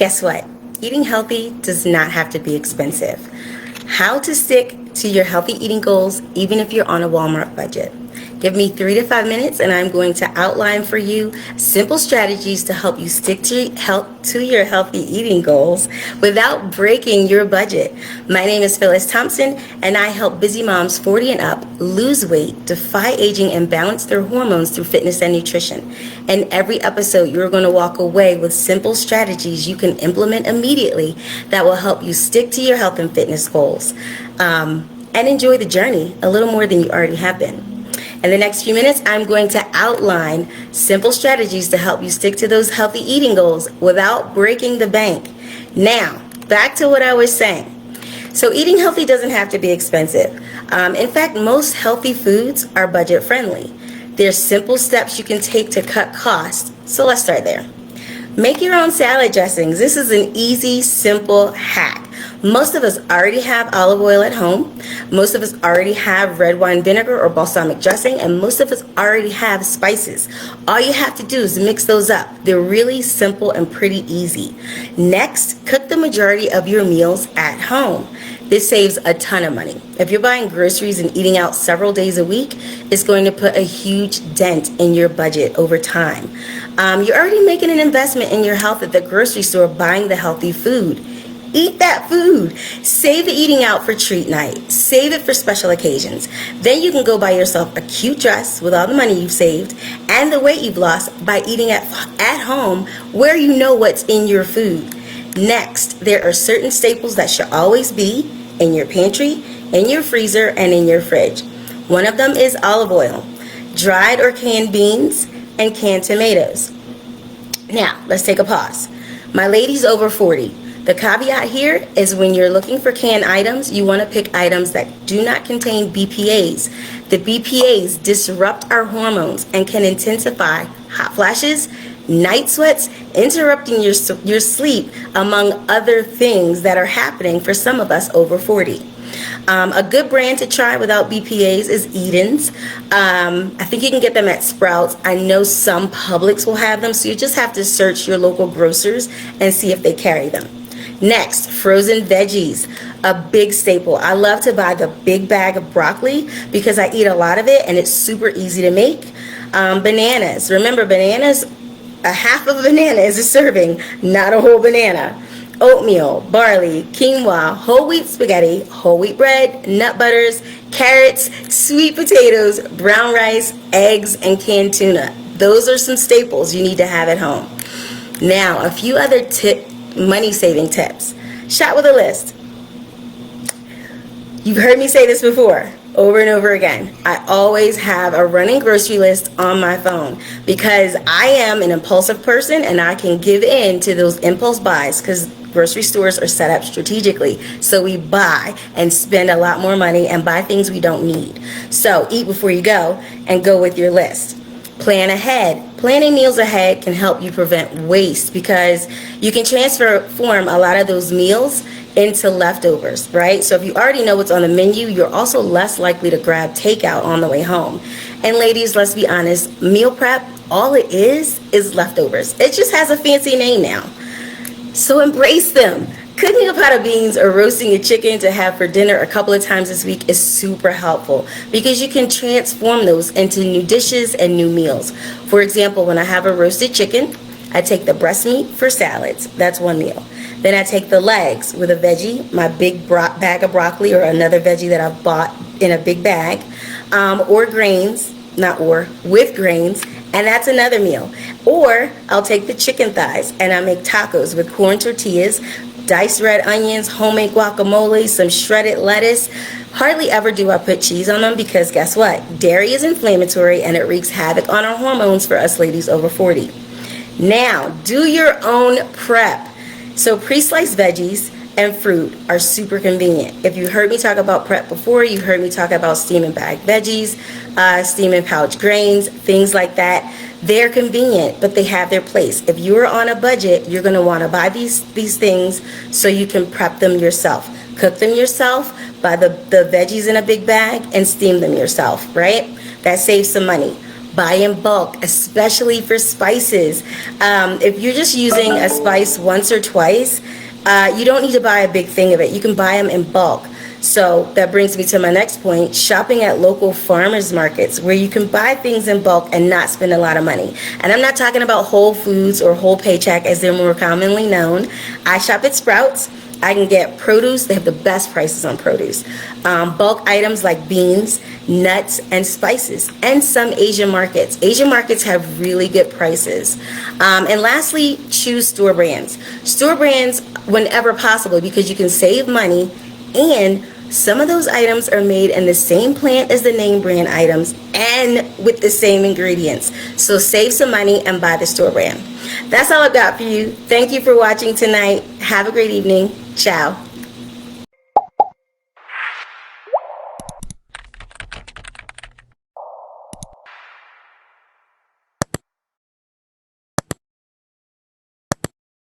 Guess what? Eating healthy does not have to be expensive. How to stick to your healthy eating goals even if you're on a Walmart budget. Give me 3 to 5 minutes and I'm going to outline for you simple strategies to help you stick to your healthy eating goals without breaking your budget. My name is Phyllis Thompson and I help busy moms 40 and up lose weight, defy aging, and balance their hormones through fitness and nutrition. In every episode, you're going to walk away with simple strategies you can implement immediately that will help you stick to your health and fitness goals and enjoy the journey a little more than you already have been. In the next few minutes, I'm going to outline simple strategies to help you stick to those healthy eating goals without breaking the bank. Now, back to what I was saying. So eating healthy doesn't have to be expensive. In fact, most healthy foods are budget friendly. There's simple steps you can take to cut costs. So let's start there. Make your own salad dressings. This is an easy, simple hack. Most of us already have olive oil at home. Most of us already have red wine vinegar or balsamic dressing, and most of us already have spices. All you have to do is mix those up. They're really simple and pretty easy. Next, cook the majority of your meals at home. This saves a ton of money. If you're buying groceries and eating out several days a week, it's going to put a huge dent in your budget over time. You're already making an investment in your health at the grocery store buying the healthy food. Eat that food. Save the eating out for treat night. Save it for special occasions. Then you can go buy yourself a cute dress with all the money you've saved and the weight you've lost by eating at home where you know what's in your food. Next, there are certain staples that should always be in your pantry, in your freezer, and in your fridge. One of them is olive oil, dried or canned beans, and canned tomatoes. Now, let's take a pause. My ladies over 40. The caveat here is when you're looking for canned items, you want to pick items that do not contain BPAs. The BPAs disrupt our hormones and can intensify hot flashes, night sweats, interrupting your sleep, among other things that are happening for some of us over 40. A good brand to try without BPAs is Eden's. I think you can get them at Sprouts. I know some Publix will have them, so you just have to search your local grocers and see if they carry them. Next, frozen veggies, a big staple. I love to buy the big bag of broccoli because I eat a lot of it and it's super easy to make. Bananas. Remember, bananas, a half of a banana is a serving, not a whole banana. Oatmeal, barley, quinoa, whole wheat spaghetti, whole wheat bread, nut butters, carrots, sweet potatoes, brown rice, eggs, and canned tuna. Those are some staples you need to have at home. Now, a few other money-saving tips. Shop with a list. You've heard me say this before, over and over again. I always have a running grocery list on my phone because I am an impulsive person and I can give in to those impulse buys because grocery stores are set up strategically. So we buy and spend a lot more money and buy things we don't need. So eat before you go and go with your list. Plan ahead. Planning meals ahead can help you prevent waste because you can transform a lot of those meals into leftovers, right? So if you already know what's on the menu, you're also less likely to grab takeout on the way home. And ladies, let's be honest, meal prep, all it is leftovers. It just has a fancy name now. So embrace them. Cooking a pot of beans or roasting a chicken to have for dinner a couple of times this week is super helpful because you can transform those into new dishes and new meals. For example, when I have a roasted chicken, I take the breast meat for salads. That's one meal. Then I take the legs with a veggie, my big bag of broccoli or another veggie that I've bought in a big bag, or grains, with grains, and that's another meal. Or I'll take the chicken thighs and I make tacos with corn tortillas, diced red onions, homemade guacamole, some shredded lettuce. Hardly ever do I put cheese on them because guess what? Dairy is inflammatory and it wreaks havoc on our hormones for us ladies over 40. Now, do your own prep. So pre-sliced veggies and fruit are super convenient. If you heard me talk about prep before, you heard me talk about steam and bag veggies, steam and pouch grains, things like that. They're convenient, but they have their place. If you're on a budget, you're going to want to buy these things so you can prep them yourself. Cook them yourself, buy the veggies in a big bag, and steam them yourself, right? That saves some money. Buy in bulk, especially for spices. If you're just using a spice once or twice, you don't need to buy a big thing of it. You can buy them in bulk. So that brings me to my next point, shopping at local farmers markets where you can buy things in bulk and not spend a lot of money. And I'm not talking about Whole Foods or Whole Paycheck as they're more commonly known. I shop at Sprouts. I can get produce. They have the best prices on produce. Bulk items like beans, nuts, and spices, and some Asian markets. Asian markets have really good prices. And lastly, choose store brands. Store brands whenever possible because you can save money, and some of those items are made in the same plant as the name brand items and with the same ingredients. So save some money and buy the store brand. That's all I've got for you. Thank you for watching tonight. Have a great evening. Ciao.